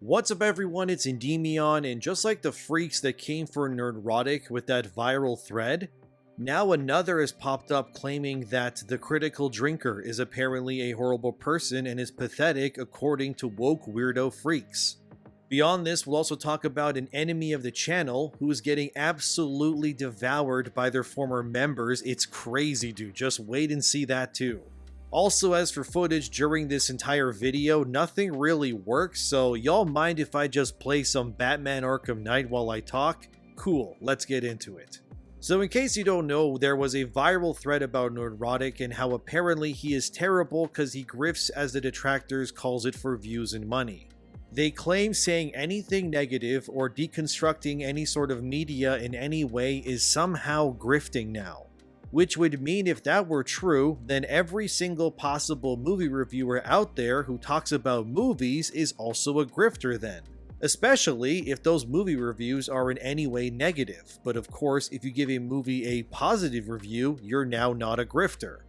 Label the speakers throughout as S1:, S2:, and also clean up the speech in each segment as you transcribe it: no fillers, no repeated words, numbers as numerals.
S1: What's up everyone, it's ENDYMION, and just like the freaks that came for nerdrotic with that viral thread, now another has popped up claiming that the critical drinker is apparently a horrible person and is pathetic according to woke weirdo freaks. Beyond this, we'll also talk about an enemy of the channel who is getting absolutely devoured by their former members. It's crazy, dude. Just wait and see that too. Also, as for footage during this entire video, nothing really works, so y'all mind if I just play some Batman Arkham Knight while I talk? Cool, let's get into it. So in case you don't know, there was a viral thread about nerdrotic and how apparently he is terrible because he grifts, as the detractors calls it, for views and money. They claim saying anything negative or deconstructing any sort of media in any way is somehow grifting now. Which would mean if that were true, then every single possible movie reviewer out there who talks about movies is also a grifter then. Especially if those movie reviews are in any way negative. But of course, if you give a movie a positive review, you're now not a grifter.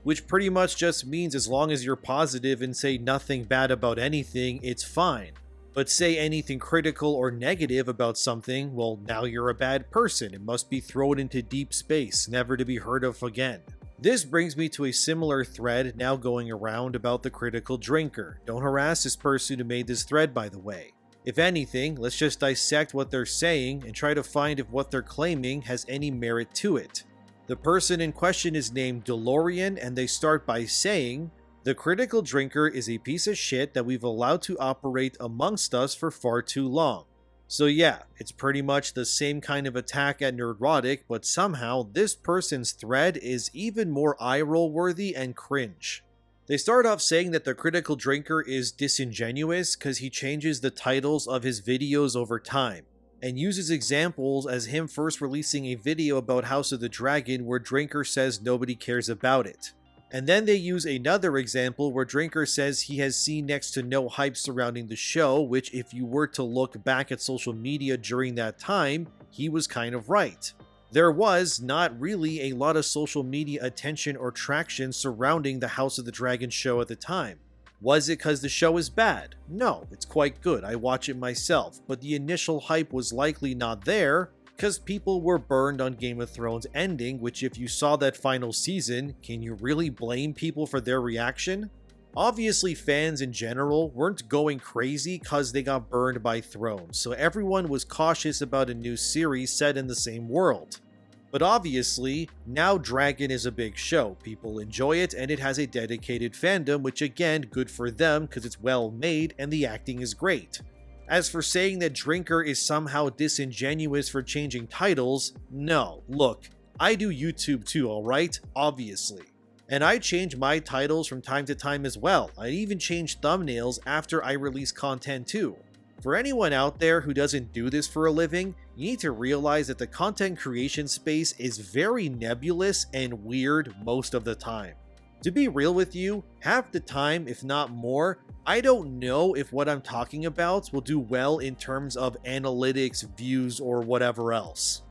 S1: Which pretty much just means as long as you're positive and say nothing bad about anything, it's fine. But say anything critical or negative about something, well, now you're a bad person and must be thrown into deep space, never to be heard of again. This brings me to a similar thread now going around about the critical drinker. Don't harass this person who made this thread, by the way. If anything, let's just dissect what they're saying and try to find if what they're claiming has any merit to it. The person in question is named DeLorean, and they start by saying, "The critical drinker is a piece of shit that we've allowed to operate amongst us for far too long." So yeah, it's pretty much the same kind of attack at nerdrotic, but somehow this person's thread is even more eye-roll worthy and cringe. They start off saying that the critical drinker is disingenuous because he changes the titles of his videos over time, and uses examples as him first releasing a video about House of the Dragon where Drinker says nobody cares about it. And then they use another example where Drinker says he has seen next to no hype surrounding the show, which if you were to look back at social media during that time, he was kind of right. There was not really a lot of social media attention or traction surrounding the House of the Dragon show at the time. Was it because the show is bad? No, it's quite good, I watch it myself, but the initial hype was likely not there because people were burned on Game of Thrones ending, which if you saw that final season, can you really blame people for their reaction? Obviously fans in general weren't going crazy because they got burned by Thrones, so everyone was cautious about a new series set in the same world. But obviously, now Dragon is a big show, people enjoy it and it has a dedicated fandom, which again, good for them because it's well made and the acting is great. As for saying that Drinker is somehow disingenuous for changing titles, no, look, I do YouTube too, alright? Obviously. And I change my titles from time to time as well. I even change thumbnails after I release content too. For anyone out there who doesn't do this for a living, you need to realize that the content creation space is very nebulous and weird most of the time. To be real with you, half the time, if not more, I don't know if what I'm talking about will do well in terms of analytics, views, or whatever else.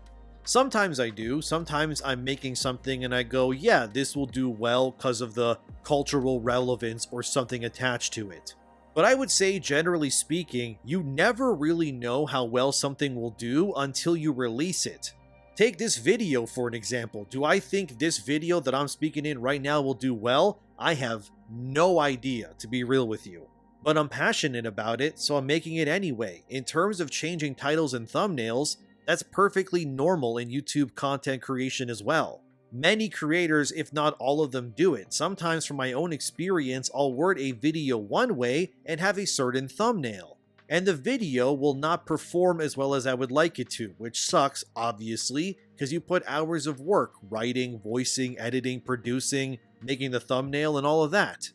S1: Sometimes I do, sometimes I'm making something and I go, yeah, this will do well because of the cultural relevance or something attached to it. But I would say, generally speaking, you never really know how well something will do until you release it. Take this video for an example. Do I think this video that I'm speaking in right now will do well? I have no idea, to be real with you. But I'm passionate about it, so I'm making it anyway. In terms of changing titles and thumbnails, that's perfectly normal in YouTube content creation as well. Many creators, if not all of them, do it. Sometimes from my own experience, I'll word a video one way and have a certain thumbnail. And the video will not perform as well as I would like it to, which sucks, obviously, because you put hours of work, writing, voicing, editing, producing, making the thumbnail, and all of that.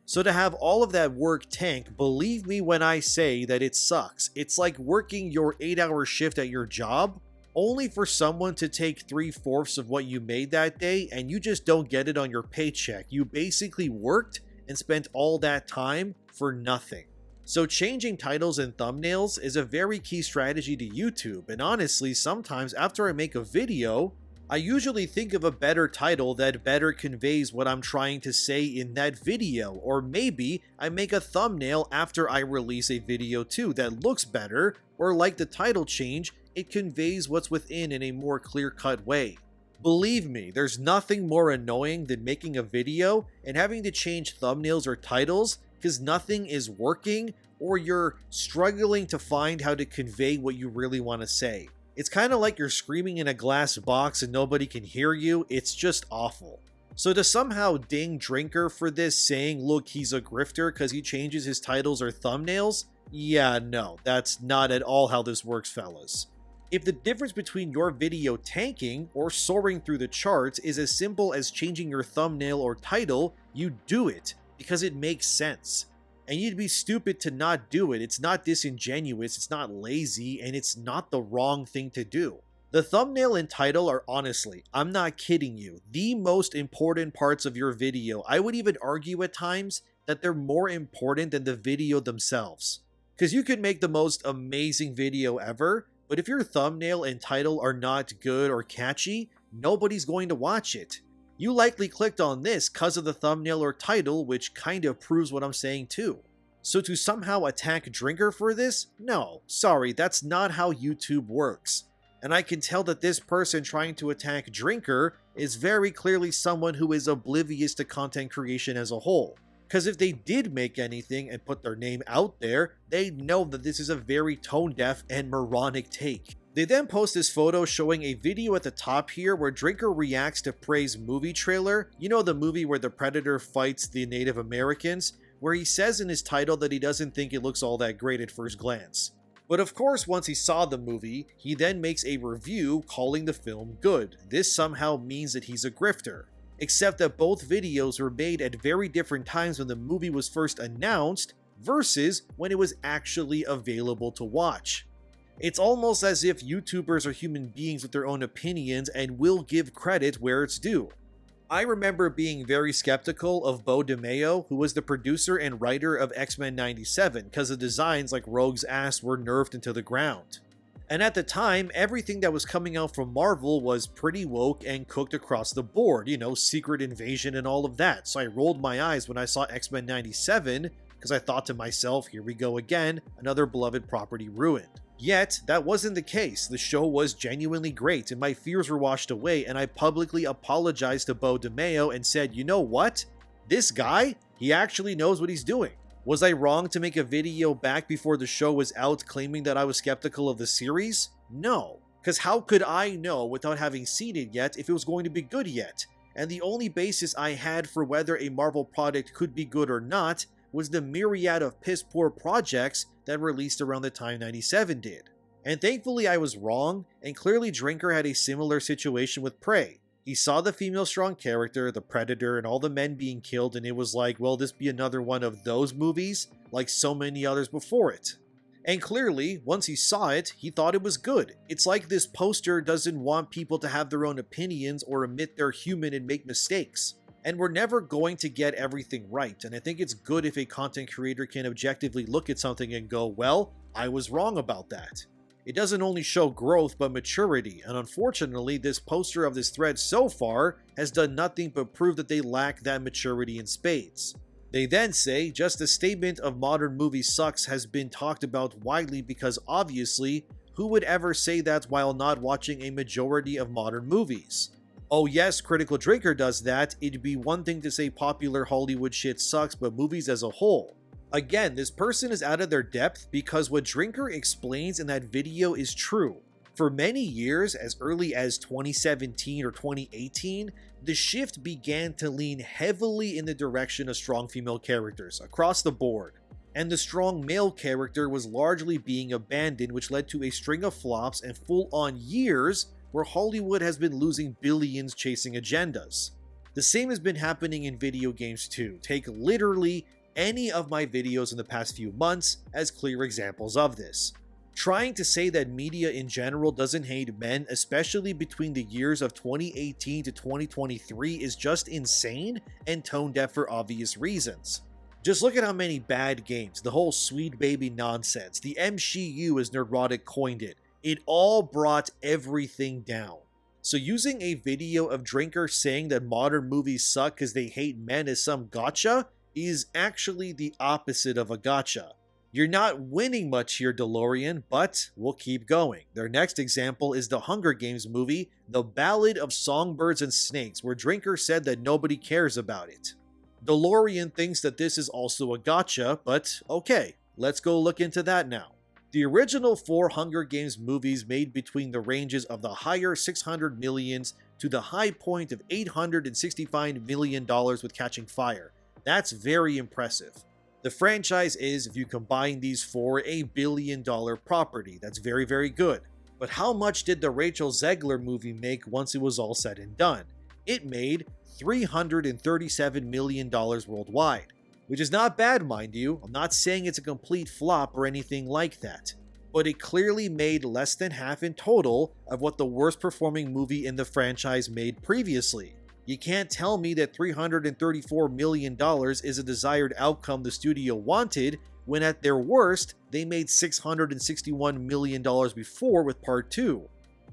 S1: So to have all of that work tank, believe me when I say that it sucks. It's like working your 8-hour shift at your job, only for someone to take 3/4 of what you made that day and you just don't get it on your paycheck. You basically worked and spent all that time for nothing. So changing titles and thumbnails is a very key strategy to YouTube, and honestly, sometimes after I make a video, I usually think of a better title that better conveys what I'm trying to say in that video, or maybe I make a thumbnail after I release a video too that looks better, or like the title change, it conveys what's within in a more clear-cut way. Believe me, there's nothing more annoying than making a video and having to change thumbnails or titles because nothing is working or you're struggling to find how to convey what you really want to say. It's kind of like you're screaming in a glass box and nobody can hear you. It's just awful. So to somehow ding Drinker for this, saying, look, he's a grifter because he changes his titles or thumbnails? Yeah, no, that's not at all how this works, fellas. If the difference between your video tanking or soaring through the charts is as simple as changing your thumbnail or title, you do it because it makes sense. And you'd be stupid to not do it. It's not disingenuous, it's not lazy, and it's not the wrong thing to do. The thumbnail and title are honestly, I'm not kidding you, the most important parts of your video. I would even argue at times that they're more important than the video themselves. Because you could make the most amazing video ever, but if your thumbnail and title are not good or catchy, nobody's going to watch it. You likely clicked on this because of the thumbnail or title, which kind of proves what I'm saying too. So to somehow attack Drinker for this? No, sorry, that's not how YouTube works. And I can tell that this person trying to attack Drinker is very clearly someone who is oblivious to content creation as a whole. Because if they did make anything and put their name out there, they'd know that this is a very tone-deaf and moronic take. They then post this photo showing a video at the top here where Drinker reacts to Prey's movie trailer. You know, the movie where the Predator fights the Native Americans, where he says in his title that he doesn't think it looks all that great at first glance. But of course, once he saw the movie, he then makes a review calling the film good. This somehow means that he's a grifter. Except that both videos were made at very different times when the movie was first announced versus when it was actually available to watch. It's almost as if YouTubers are human beings with their own opinions and will give credit where it's due. I remember being very skeptical of Beau DeMayo, who was the producer and writer of X-Men 97, because the designs like Rogue's ass were nerfed into the ground. And at the time, everything that was coming out from Marvel was pretty woke and cooked across the board, you know, Secret Invasion and all of that. So I rolled my eyes when I saw X-Men 97, because I thought to myself, here we go again, another beloved property ruined. Yet, that wasn't the case. The show was genuinely great, and my fears were washed away, and I publicly apologized to Beau DeMayo and said, you know what? This guy, he actually knows what he's doing. Was I wrong to make a video back before the show was out claiming that I was skeptical of the series? No, because how could I know without having seen it yet if it was going to be good yet? And the only basis I had for whether a Marvel product could be good or not was the myriad of piss-poor projects that released around the time 97 did. And thankfully I was wrong, and clearly Drinker had a similar situation with Prey. He saw the female strong character, the Predator, and all the men being killed, and it was like, will this be another one of those movies, like so many others before it? And clearly, once he saw it, he thought it was good. It's like this poster doesn't want people to have their own opinions or admit they're human and make mistakes. And we're never going to get everything right, and I think it's good if a content creator can objectively look at something and go, well, I was wrong about that. It doesn't only show growth but maturity, and unfortunately this poster of this thread so far has done nothing but prove that they lack that maturity in spades. They then say, just the statement of modern movies sucks has been talked about widely because obviously, who would ever say that while not watching a majority of modern movies? Oh yes, Critical Drinker does that. It'd be one thing to say popular Hollywood shit sucks, but movies as a whole. Again, this person is out of their depth because what Drinker explains in that video is true. For many years, as early as 2017 or 2018, the shift began to lean heavily in the direction of strong female characters across the board. And the strong male character was largely being abandoned, which led to a string of flops and full-on years where Hollywood has been losing billions chasing agendas. The same has been happening in video games too. Take literally any of my videos in the past few months as clear examples of this. Trying to say that media in general doesn't hate men, especially between the years of 2018 to 2023, is just insane and tone deaf for obvious reasons. Just look at how many bad games, the whole sweet baby nonsense, the MCU as Nerdrotic coined it all brought everything down. So using a video of Drinker saying that modern movies suck because they hate men as some gotcha is actually the opposite of a gotcha. You're not winning much here, DeLorean, but we'll keep going. Their next example is the Hunger Games movie, The Ballad of Songbirds and Snakes, where Drinker said that nobody cares about it. DeLorean thinks that this is also a gotcha, but okay, let's go look into that now. The original 4 Hunger Games movies made between the ranges of the higher $600 million to the high point of $865 million with Catching Fire. That's very impressive. The franchise is, if you combine these 4, a billion-dollar property. That's very, very good. But how much did the Rachel Zegler movie make once it was all said and done? It made $337 million worldwide. Which is not bad, mind you. I'm not saying it's a complete flop or anything like that. But it clearly made less than half in total of what the worst performing movie in the franchise made previously. You can't tell me that $334 million is a desired outcome the studio wanted when at their worst, they made $661 million before with Part 2.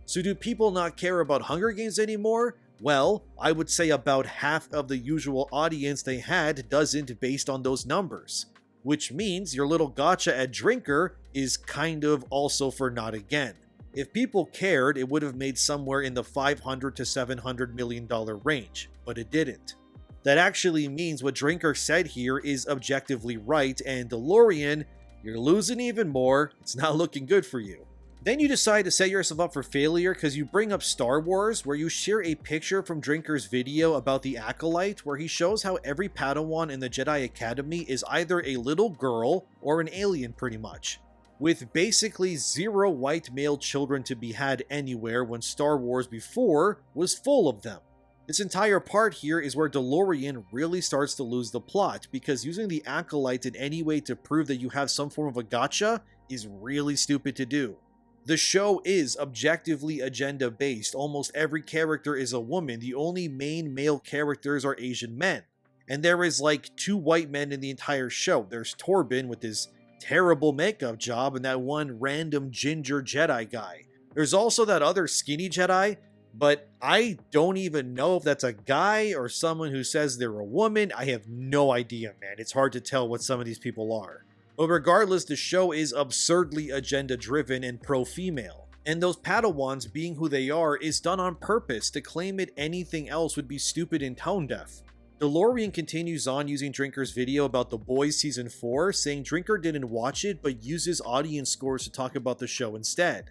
S1: So do people not care about Hunger Games anymore? Well, I would say about half of the usual audience they had doesn't based on those numbers. Which means your little gotcha at Drinker is kind of also for not again. If people cared, it would have made somewhere in the $500 to $700 million range, but it didn't. That actually means what Drinker said here is objectively right, and DeLorean, you're losing even more, it's not looking good for you. Then you decide to set yourself up for failure because you bring up Star Wars, where you share a picture from Drinker's video about the Acolyte, where he shows how every Padawan in the Jedi Academy is either a little girl or an alien pretty much, with basically 0 white male children to be had anywhere when Star Wars before was full of them. This entire part here is where DeLorean really starts to lose the plot, because using the Acolyte in any way to prove that you have some form of a gotcha is really stupid to do. The show is objectively agenda-based. Almost every character is a woman. The only main male characters are Asian men. And there is like 2 white men in the entire show. There's Torben with his terrible makeup job and that one random ginger Jedi guy. There's also that other skinny Jedi, but I don't even know if that's a guy or someone who says they're a woman. I have no idea, man. It's hard to tell what some of these people are. But regardless, the show is absurdly agenda-driven and pro-female. And those Padawans being who they are is done on purpose. To claim it anything else would be stupid and tone-deaf. DeLorean continues on using Drinker's video about The Boys Season 4, saying Drinker didn't watch it but uses audience scores to talk about the show instead.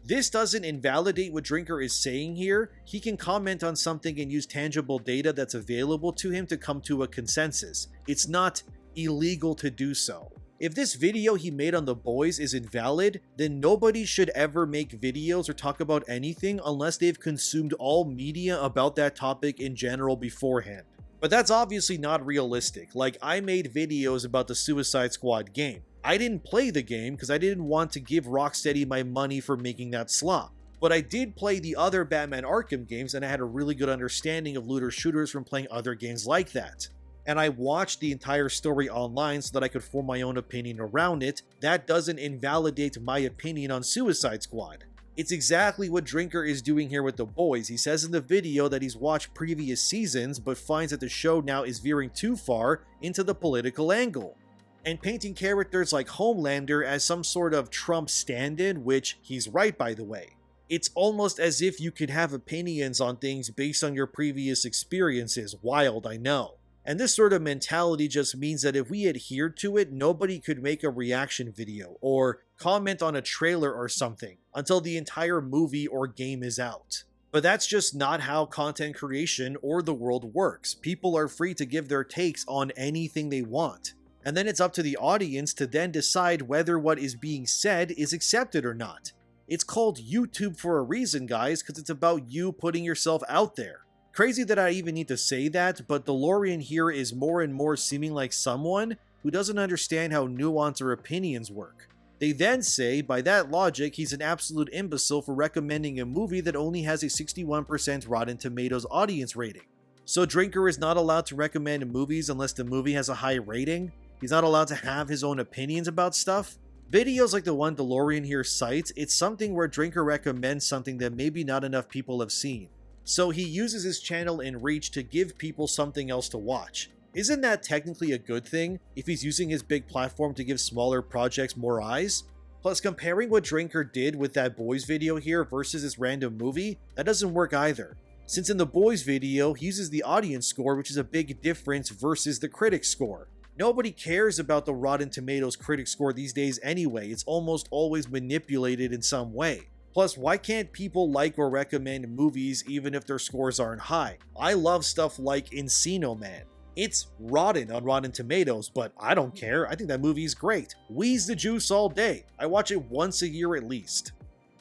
S1: This doesn't invalidate what Drinker is saying here. He can comment on something and use tangible data that's available to him to come to a consensus. It's not illegal to do so. If this video he made on The Boys is invalid, then nobody should ever make videos or talk about anything unless they've consumed all media about that topic in general beforehand. But that's obviously not realistic. Like, I made videos about the Suicide Squad game. I didn't play the game because I didn't want to give Rocksteady my money for making that slop. But I did play the other Batman Arkham games and I had a really good understanding of looter shooters from playing other games like that. And I watched the entire story online so that I could form my own opinion around it. That doesn't invalidate my opinion on Suicide Squad. It's exactly what Drinker is doing here with The Boys. He says in the video that he's watched previous seasons, but finds that the show now is veering too far into the political angle. And painting characters like Homelander as some sort of Trump stand-in, which he's right by the way. It's almost as if you could have opinions on things based on your previous experiences. Wild, I know. And this sort of mentality just means that if we adhered to it, nobody could make a reaction video or comment on a trailer or something until the entire movie or game is out. But that's just not how content creation or the world works. People are free to give their takes on anything they want. And then it's up to the audience to then decide whether what is being said is accepted or not. It's called YouTube for a reason, guys, because it's about you putting yourself out there. Crazy that I even need to say that, but DeLorean here is more and more seeming like someone who doesn't understand how nuance or opinions work. They then say, by that logic, he's an absolute imbecile for recommending a movie that only has a 61% Rotten Tomatoes audience rating. So Drinker is not allowed to recommend movies unless the movie has a high rating? He's not allowed to have his own opinions about stuff? Videos like the one DeLorean here cites, it's something where Drinker recommends something that maybe not enough people have seen. So he uses his channel and reach to give people something else to watch. Isn't that technically a good thing if he's using his big platform to give smaller projects more eyes? Plus, comparing what Drinker did with that Boys video here versus this random movie, that doesn't work either. Since in the Boys video, he uses the audience score, which is a big difference versus the critic score. Nobody cares about the Rotten Tomatoes critic score these days anyway, it's almost always manipulated in some way. Plus, why can't people like or recommend movies even if their scores aren't high? I love stuff like Encino Man. It's rotten on Rotten Tomatoes, but I don't care, I think that movie's great. Wheeze the juice all day, I watch it once a year at least.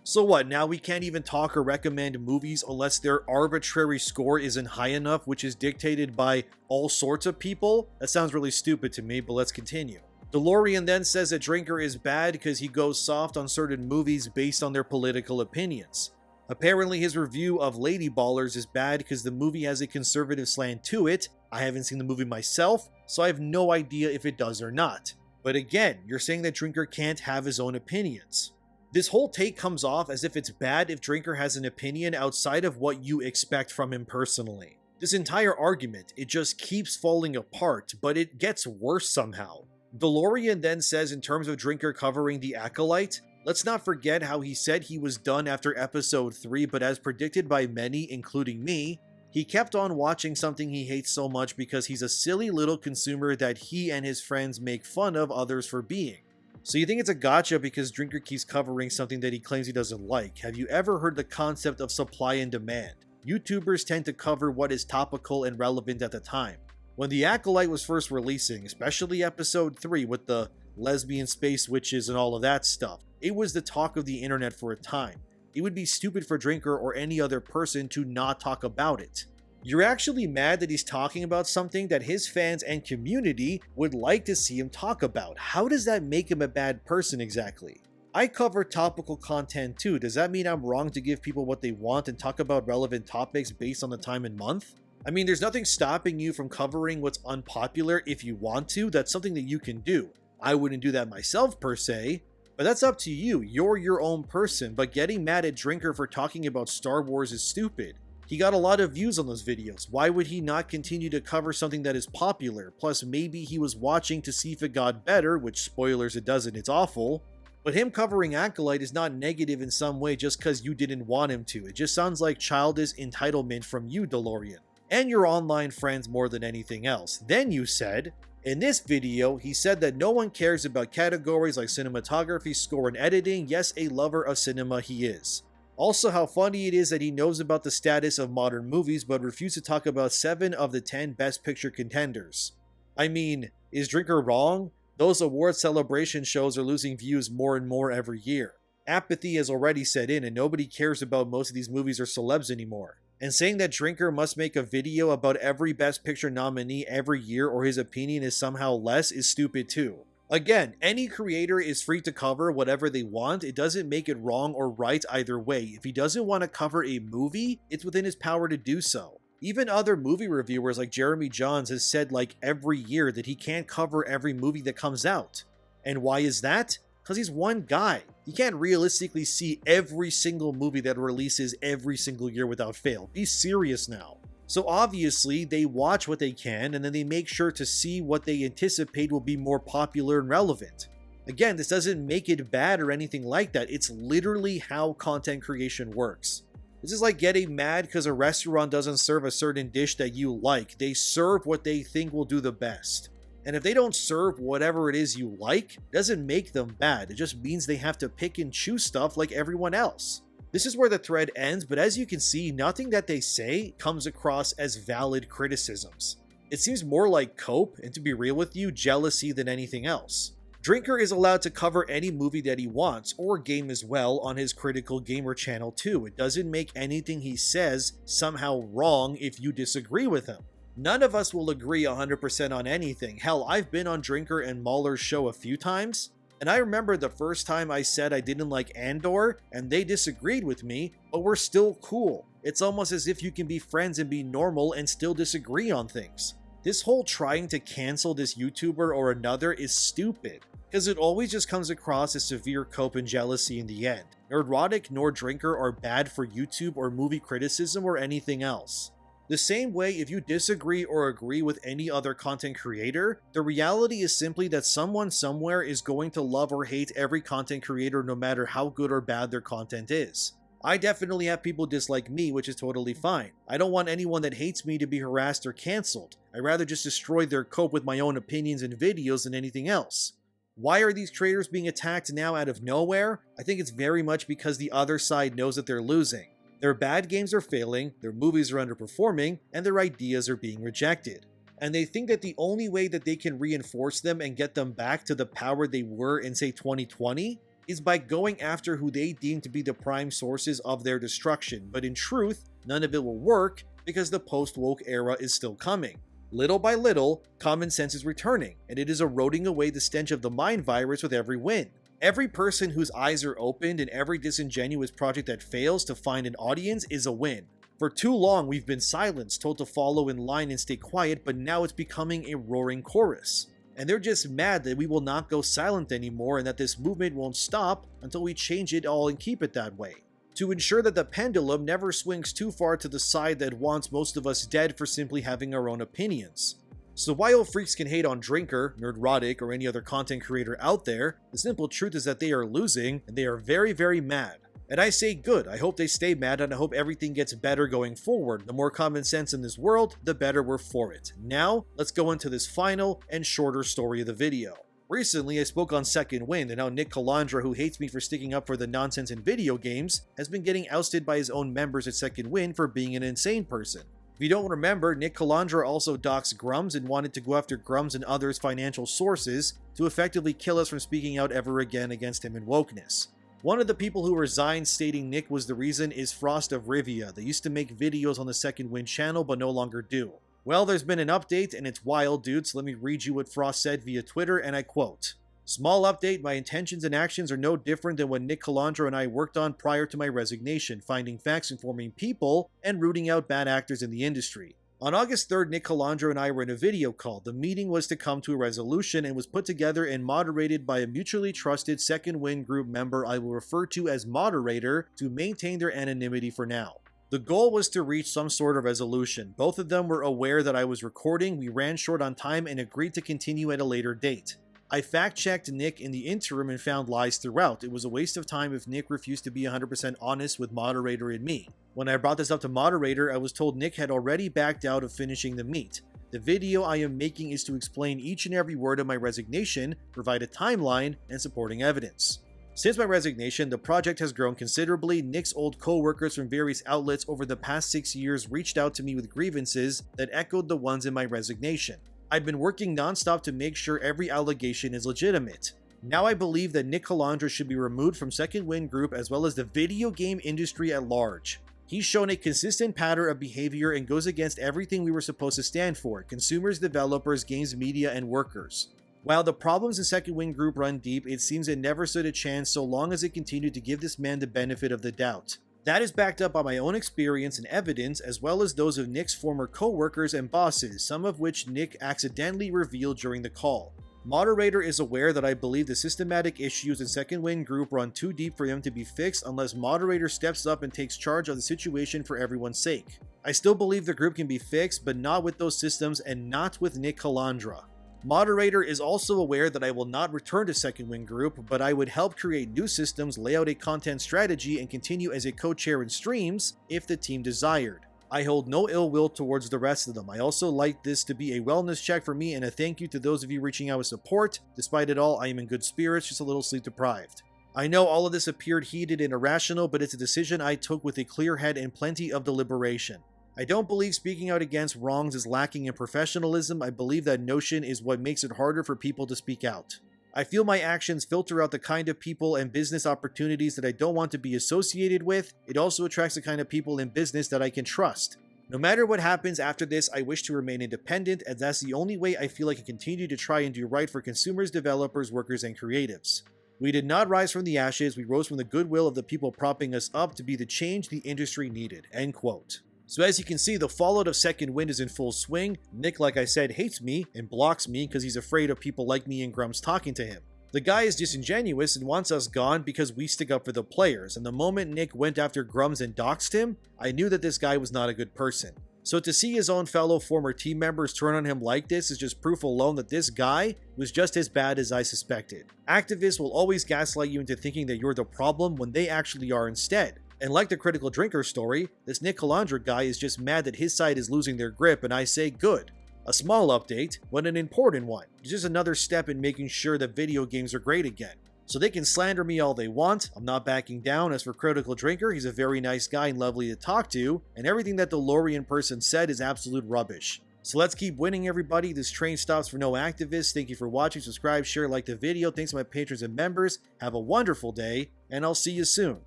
S1: So what, now we can't even talk or recommend movies unless their arbitrary score isn't high enough, which is dictated by all sorts of people? That sounds really stupid to me, but let's continue. DeLorean then says that Drinker is bad because he goes soft on certain movies based on their political opinions. Apparently his review of Lady Ballers is bad because the movie has a conservative slant to it. I haven't seen the movie myself, so I have no idea if it does or not. But again, you're saying that Drinker can't have his own opinions. This whole take comes off as if it's bad if Drinker has an opinion outside of what you expect from him personally. This entire argument, it just keeps falling apart, but it gets worse somehow. DeLorean then says in terms of Drinker covering The Acolyte, let's not forget how he said he was done after episode 3, but as predicted by many, including me, he kept on watching something he hates so much because he's a silly little consumer that he and his friends make fun of others for being. So you think it's a gotcha because Drinker keeps covering something that he claims he doesn't like. Have you ever heard the concept of supply and demand? YouTubers tend to cover what is topical and relevant at the time. When The Acolyte was first releasing, especially episode 3 with the lesbian space witches and all of that stuff, it was the talk of the internet for a time. It would be stupid for Drinker or any other person to not talk about it. You're actually mad that he's talking about something that his fans and community would like to see him talk about. How does that make him a bad person exactly? I cover topical content too. Does that mean I'm wrong to give people what they want and talk about relevant topics based on the time and month? I mean, there's nothing stopping you from covering what's unpopular if you want to. That's something that you can do. I wouldn't do that myself per se, but that's up to you. You're your own person, but getting mad at Drinker for talking about Star Wars is stupid. He got a lot of views on those videos. Why would he not continue to cover something that is popular? Plus, maybe he was watching to see if it got better, which spoilers, it doesn't, it's awful. But him covering Acolyte is not negative in some way just because you didn't want him to. It just sounds like childish entitlement from you, DeLorean. And your online friends more than anything else. Then you said, in this video, he said that no one cares about categories like cinematography, score, and editing. Yes, a lover of cinema he is. Also, how funny it is that he knows about the status of modern movies but refused to talk about 7 of the 10 Best Picture contenders. I mean, is Drinker wrong? Those award celebration shows are losing views more and more every year. Apathy has already set in and nobody cares about most of these movies or celebs anymore. And saying that Drinker must make a video about every Best Picture nominee every year or his opinion is somehow less is stupid too. Again, any creator is free to cover whatever they want. It doesn't make it wrong or right either way. If he doesn't want to cover a movie, it's within his power to do so. Even other movie reviewers like Jeremy Johns has said like every year that he can't cover every movie that comes out. And why is that? Because he's one guy. You can't realistically see every single movie that releases every single year without fail. Be serious now. So obviously, they watch what they can and then they make sure to see what they anticipate will be more popular and relevant. Again, this doesn't make it bad or anything like that. It's literally how content creation works. This is like getting mad because a restaurant doesn't serve a certain dish that you like. They serve what they think will do the best. And if they don't serve whatever it is you like, it doesn't make them bad. It just means they have to pick and choose stuff like everyone else. This is where the thread ends, but as you can see, nothing that they say comes across as valid criticisms. It seems more like cope, and to be real with you, jealousy than anything else. Drinker is allowed to cover any movie that he wants, or game as well, on his Critical Gamer channel too. It doesn't make anything he says somehow wrong if you disagree with him. None of us will agree 100% on anything. Hell, I've been on Drinker and Mauler's show a few times, and I remember the first time I said I didn't like Andor, and they disagreed with me, but we're still cool. It's almost as if you can be friends and be normal and still disagree on things. This whole trying to cancel this YouTuber or another is stupid. because it always just comes across as severe cope and jealousy in the end. Nerdrotic nor Drinker are bad for YouTube or movie criticism or anything else. The same way, if you disagree or agree with any other content creator, the reality is simply that someone somewhere is going to love or hate every content creator no matter how good or bad their content is. I definitely have people dislike me, which is totally fine. I don't want anyone that hates me to be harassed or cancelled. I'd rather just destroy their cope with my own opinions and videos than anything else. Why are these creators being attacked now out of nowhere? I think it's very much because the other side knows that they're losing. Their bad games are failing, their movies are underperforming, and their ideas are being rejected. And they think that the only way that they can reinforce them and get them back to the power they were in, say, 2020 is by going after who they deem to be the prime sources of their destruction. But in truth, none of it will work because the post-woke era is still coming. Little by little, common sense is returning, and it is eroding away the stench of the mind virus with every win. Every person whose eyes are opened and every disingenuous project that fails to find an audience is a win. For too long, we've been silenced, told to follow in line and stay quiet, but now it's becoming a roaring chorus. And they're just mad that we will not go silent anymore and that this movement won't stop until we change it all and keep it that way. To ensure that the pendulum never swings too far to the side that wants most of us dead for simply having our own opinions. So while freaks can hate on Drinker, Nerdrotic, or any other content creator out there, the simple truth is that they are losing, and they are very, very mad. And I say good, I hope they stay mad, and I hope everything gets better going forward. The more common sense in this world, the better we're for it. Now, let's go into this final and shorter story of the video. Recently, I spoke on Second Wind and how Nick Calandra, who hates me for sticking up for the nonsense in video games, has been getting ousted by his own members at Second Wind for being an insane person. If you don't remember, Nick Calandra also doxed Grums and wanted to go after Grums and others' financial sources to effectively kill us from speaking out ever again against him in wokeness. One of the people who resigned stating Nick was the reason is Frost of Rivia. They used to make videos on the Second Wind channel but no longer do. Well, there's been an update and it's wild, dude, so let me read you what Frost said via Twitter, and I quote, "Small update, my intentions and actions are no different than what Nick Calandra and I worked on prior to my resignation, finding facts, informing people, and rooting out bad actors in the industry. On August 3rd, Nick Calandra and I were in a video call. The meeting was to come to a resolution and was put together and moderated by a mutually trusted Second Wind group member I will refer to as moderator to maintain their anonymity for now. The goal was to reach some sort of resolution. Both of them were aware that I was recording, we ran short on time and agreed to continue at a later date. I fact-checked Nick in the interim and found lies throughout. It was a waste of time if Nick refused to be 100% honest with moderator and me. When I brought this up to moderator, I was told Nick had already backed out of finishing the meet. The video I am making is to explain each and every word of my resignation, provide a timeline, and supporting evidence. Since my resignation, the project has grown considerably. Nick's old co-workers from various outlets over the past 6 years reached out to me with grievances that echoed the ones in my resignation. I've been working non-stop to make sure every allegation is legitimate. Now I believe that Nick Calandra should be removed from Second Wind Group as well as the video game industry at large. He's shown a consistent pattern of behavior and goes against everything we were supposed to stand for: consumers, developers, games media, and workers. While the problems in Second Wind Group run deep, it seems it never stood a chance so long as it continued to give this man the benefit of the doubt. That is backed up by my own experience and evidence, as well as those of Nick's former co-workers and bosses, some of which Nick accidentally revealed during the call. Moderator is aware that I believe the systematic issues in Second Wind Group run too deep for them to be fixed unless moderator steps up and takes charge of the situation for everyone's sake. I still believe the group can be fixed, but not with those systems and not with Nick Calandra. Moderator is also aware that I will not return to Second Wind Group, but I would help create new systems, lay out a content strategy, and continue as a co-chair in streams if the team desired. I hold no ill will towards the rest of them. I also like this to be a wellness check for me and a thank you to those of you reaching out with support. Despite it all, I am in good spirits, just a little sleep deprived. I know all of this appeared heated and irrational, but it's a decision I took with a clear head and plenty of deliberation. I don't believe speaking out against wrongs is lacking in professionalism. I believe that notion is what makes it harder for people to speak out. I feel my actions filter out the kind of people and business opportunities that I don't want to be associated with. It also attracts the kind of people in business that I can trust. No matter what happens after this, I wish to remain independent, as that's the only way I feel I can continue to try and do right for consumers, developers, workers, and creatives. We did not rise from the ashes, we rose from the goodwill of the people propping us up to be the change the industry needed." End quote. So as you can see, the fallout of Second Wind is in full swing. Nick, like I said, hates me and blocks me because he's afraid of people like me and Grums talking to him. The guy is disingenuous and wants us gone because we stick up for the players, and the moment Nick went after Grums and doxed him, I knew that this guy was not a good person. So to see his own fellow former team members turn on him like this is just proof alone that this guy was just as bad as I suspected. Activists will always gaslight you into thinking that you're the problem when they actually are instead. And like the critical drinker story, this Nick Calandra guy is just mad that his side is losing their grip, and I say good. A small update, but an important one. It's just another step in making sure that video games are great again. So they can slander me all they want, I'm not backing down. As for Critical Drinker, he's a very nice guy and lovely to talk to, and everything that the Lorian person said is absolute rubbish. So let's keep winning, everybody. This train stops for no activists. Thank you for watching, subscribe, share, like the video. Thanks to my patrons and members. Have a wonderful day, and I'll see you soon.